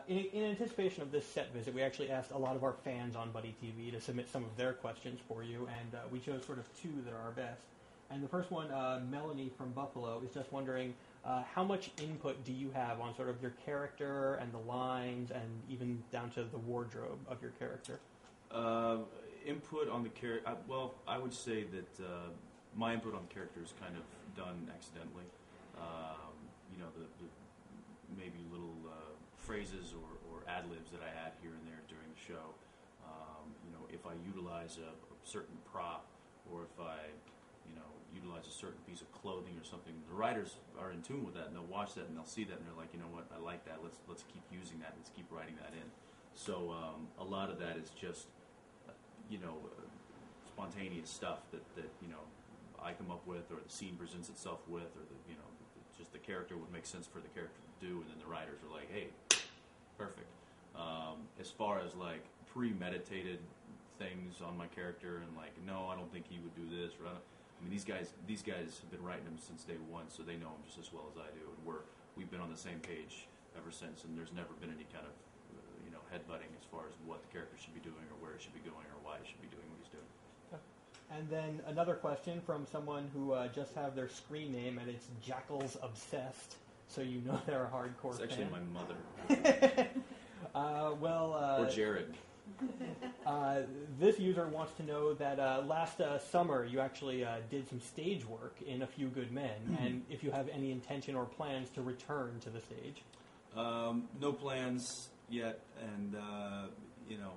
In anticipation of this set visit, we actually asked a lot of our fans on BuddyTV to submit some of their questions for you, and we chose sort of two that are our best. And the first one, Melanie from Buffalo, is just wondering how much input do you have on sort of your character and the lines and even down to the wardrobe of your character? Input on the character, well, I would say that my input on the character is kind of done accidentally. You know, the maybe little phrases or ad-libs that I add here and there during the show. You know, if I utilize a certain prop, or if I, you know, utilize a certain piece of clothing or something, the writers are in tune with that, and they'll watch that and they'll see that and they're like, you know what, I like that. Let's keep using that. Let's keep writing that in. So a lot of that is just, you know, spontaneous stuff that you know I come up with, or the scene presents itself with, or the, you know, just the character would make sense for the character to do, and then the writers are like, hey, perfect. As far as like premeditated things on my character and like, no, I don't think he would do this, or I mean, these guys have been writing him since day one, so they know him just as well as I do, and we've been on the same page ever since, and there's never been any kind of you know, headbutting as far as what the character should be doing, or where it should be going, or why it should be doing what he's doing. And then another question from someone who just have their screen name, and it's Jackals Obsessed, so you know they're a hardcore fan. It's actually my mother. Or Jared. This user wants to know that last summer you actually did some stage work in A Few Good Men, and if you have any intention or plans to return to the stage. No plans yet, and you know,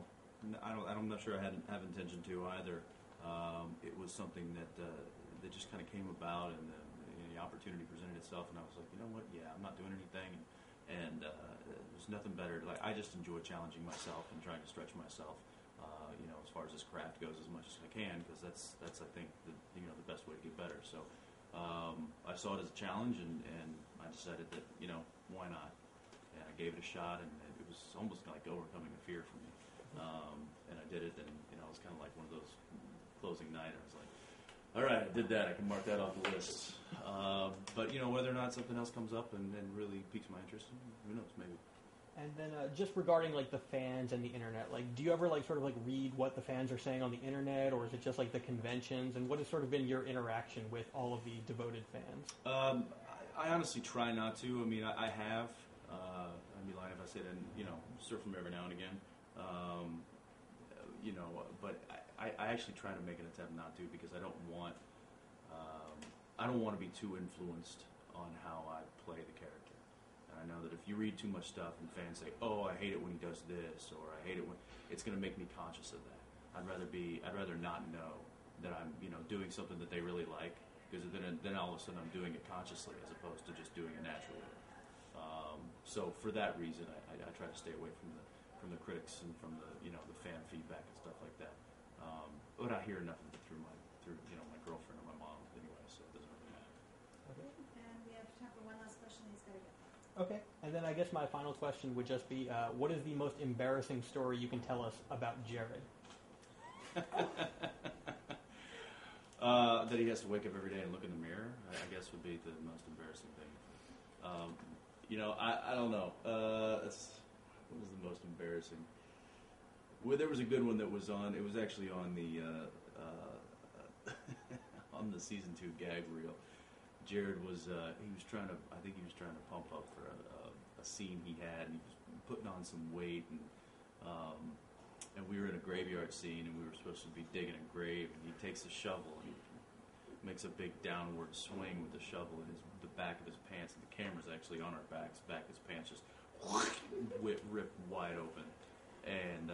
I'm not sure I have intention to either. It was something that just kind of came about, and the opportunity presented itself, and I was like, you know what? Yeah, I'm not doing anything, and there's nothing better. Like, I just enjoy challenging myself and trying to stretch myself. You know, as far as this craft goes, as much as I can, because that's I think the best way to get better. So I saw it as a challenge, and I decided that, you know, why not? And I gave it a shot, and it was almost like overcoming a fear for me. And I did it, and you know, it was kind of like one of those closing night. I was like, all right, I did that. I can mark that off the list. But you know, whether or not something else comes up and really piques my interest, who knows? Maybe. And then just regarding like the fans and the internet, like, do you ever like sort of like read what the fans are saying on the internet, or is it just like the conventions? And what has sort of been your interaction with all of the devoted fans? I honestly try not to. I mean, I have. I'd be lying if I said, and you know, surf them every now and again. You know, but I actually try to make an attempt not to, because I don't want to be too influenced on how I play the character. And I know that if you read too much stuff and fans say, "Oh, I hate it when he does this," or "I hate it when," it's going to make me conscious of that. I'd rather not know that I'm, you know, doing something that they really like, because then all of a sudden I'm doing it consciously as opposed to just doing it naturally. So for that reason, I try to stay away from the critics and from the, you know, the fan feedback and stuff like that. But I hear enough of it through you know, my girlfriend or my mom anyway, so it doesn't really matter. Okay. And we have time for one last question. He's got to go. Okay. And then I guess my final question would just be, what is the most embarrassing story you can tell us about Jared? That he has to wake up every day and look in the mirror, I guess, would be the most embarrassing thing. You know, I don't know. What was the most embarrassing? Well, there was a good one that was on. It was actually on the on the season 2 gag reel. Jared was he was trying to pump up for a scene he had, and he was putting on some weight, and we were in a graveyard scene, and we were supposed to be digging a grave, and he takes a shovel and he makes a big downward swing with the shovel in the back of his pants, and the camera's actually on our backs. Back of his pants just ripped wide open. And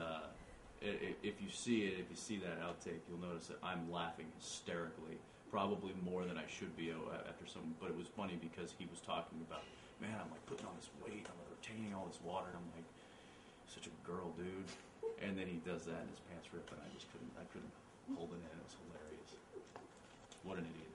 if you see that outtake, you'll notice that I'm laughing hysterically, probably more than I should be after some. But it was funny because he was talking about, man, I'm like putting on this weight, I'm retaining all this water, and I'm like, such a girl, dude. And then he does that, and his pants rip, and I couldn't hold it in. It was hilarious. What an idiot.